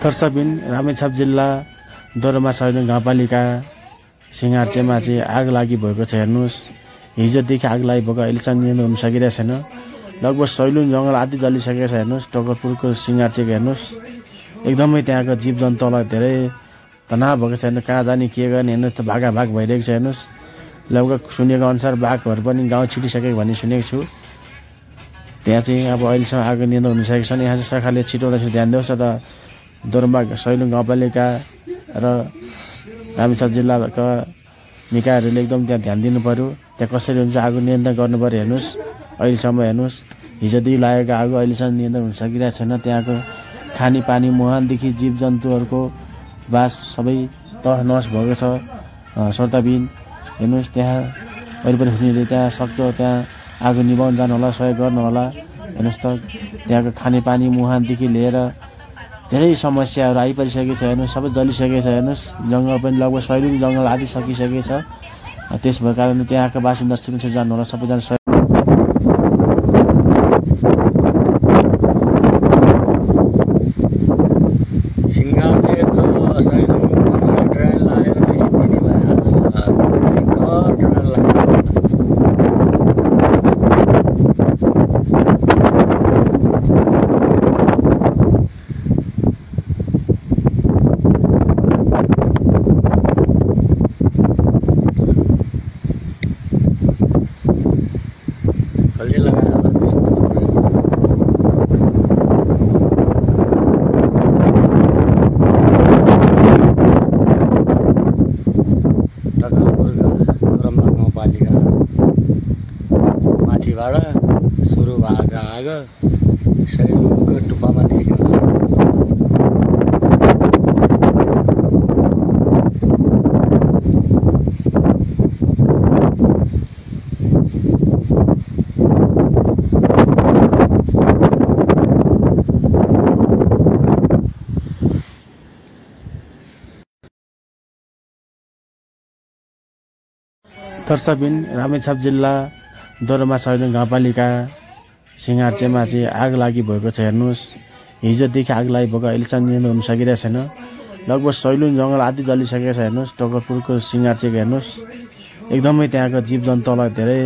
थर्साबिन रामेछाप जिल्ला दोरोमा सैलुङ गाउँपालिका सिंगारचेमा चाहिँ आग लागि भएको छ। हेर्नुहोस्, हिजोदेखि आग लागि भएको अहिलेसम्म नियन्त्रण हुन सकिरहेको छैन। लगभग सैलुङ जङ्गल आदि जलिसकेको छ। हेर्नुहोस्, टोकरपुरको सिंगारचेको हेर्नुहोस्, एकदमै त्यहाँको जीवजन्तुलाई धेरै तनाव भएको छ। कहाँ जाने के गर्ने, हेर्नुहोस् त भागाभाग भइरहेको छ। हेर्नुहोस्, लगभग सुनेको अनुसार बाघहरू पनि गाउँ छिटिसकेको भन्ने सुनेको छु। त्यहाँ चाहिँ अब अहिलेसम्म आगो नियन्त्रण हुन सकेको छैन। यहाँ चाहिँ सरकारले छिटो ध्यान दियोस् र दोरोमा सैलुङ गाउँपालिका र रामेछाप जिल्लाका निकायहरूले एकदम त्यहाँ ध्यान दिनु पर्यो। त्यहाँ कसरी हुन्छ आगो नियन्त्रण गर्नु पर्यो। हेर्नुहोस्, अहिलेसम्म हेर्नुहोस्, हिजोदेखि लागेको आगो अहिलेसम्म नियन्त्रण हुन सकिरहेको छैन। त्यहाँको खानेपानी मुहानदेखि जीवजन्तुहरूको बास सबै तहस नहस भएको छ। श्रोताबिन हेर्नुहोस्, त्यहाँ वरिपरि हुनेले त्यहाँ सक्दो त्यहाँ आगो निभाउन जानु होला, सहयोग गर्नु होला। हेर्नुहोस् त त्यहाँको खानेपानी मुहानदेखि लिएर धेरै समस्याहरू आइपरिसकेको छ। हेर्नुहोस्, सबै जलिसकेको छ। हेर्नुहोस्, जङ्गल पनि लगभग सैलुङ जङ्गल आदि सकिसकेको छ। त्यस भएको कारणले त्यहाँका बासिन्दाहरू चाहिँ जानु होला, सबैजना माथिबाट सुरु भएको आगो सैलुङको टुप्पामा निस्किनु लाग्यो। थर्साबिन रामेछाप जिल्ला दोरोमा सैलुङ गाउँपालिका सिंगारचेमा चाहिँ आग लागि भएको छ। हेर्नुहोस्, हिजोदेखि आग लागि भएको अहिलेसम्म नियन्त्रण हुन सकिरहेको छैन। लगभग सैलुङ जङ्गल आदि जलिसकेको छ। हेर्नुहोस्, टोकरपुरको सिंगारचेको हेर्नुहोस्, एकदमै त्यहाँको जीवजन्तुलाई धेरै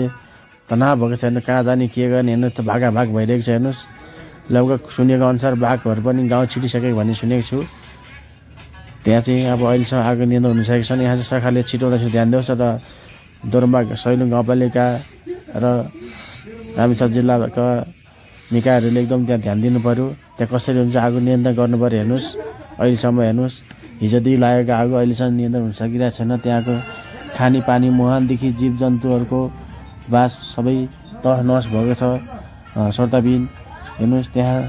तनाव भएको छ। कहाँ जाने के गर्ने, हेर्नुहोस् त भागाभाग भइरहेको छ। हेर्नुहोस्, लगभग सुनेको अनुसार बाघहरू पनि गाउँ छिटिसकेको भन्ने सुनेको छु। त्यहाँ चाहिँ अब अहिलेसम्म आगो नियन्त्रण हुन सकेको छैन। यहाँ चाहिँ सरकारले छिटो ध्यान दियोस् र दोरोमा सैलुङ गाउँपालिका र रामेछाप जिल्लाका निकायहरूले एकदम त्यहाँ ध्यान दिनु पर्यो। त्यहाँ कसरी हुन्छ आगो नियन्त्रण गर्नु पर्यो। हेर्नुहोस्, अहिलेसम्म हेर्नुहोस्, हिजोदेखि लागेको आगो अहिलेसम्म नियन्त्रण हुन सकिरहेको छैन। त्यहाँको खानेपानी मुहानदेखि जीवजन्तुहरूको बास सबै तहस नहस भएको छ। श्रोताबिन हेर्नुहोस्, त्यहाँ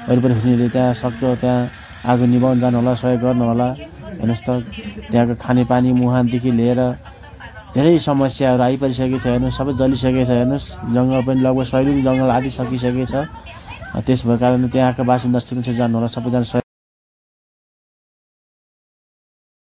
वरिपरि हुनेले त्यहाँ सक्दो त्यहाँ आगो निभाउन जानु होला, सहयोग गर्नु होला। हेर्नुहोस् त त्यहाँको खानेपानी मुहानदेखि लिएर धेरै समस्याहरू आइपरिसकेको छ। हेर्नुहोस्, सबै जलिसकेको छ। हेर्नुहोस्, जङ्गल पनि लगभग सैलुङ जङ्गल आदि सकिसकेको छ। त्यस भएको कारणले त्यहाँका बासिन्दाहरू चाहिँ जानु होला, सबैजना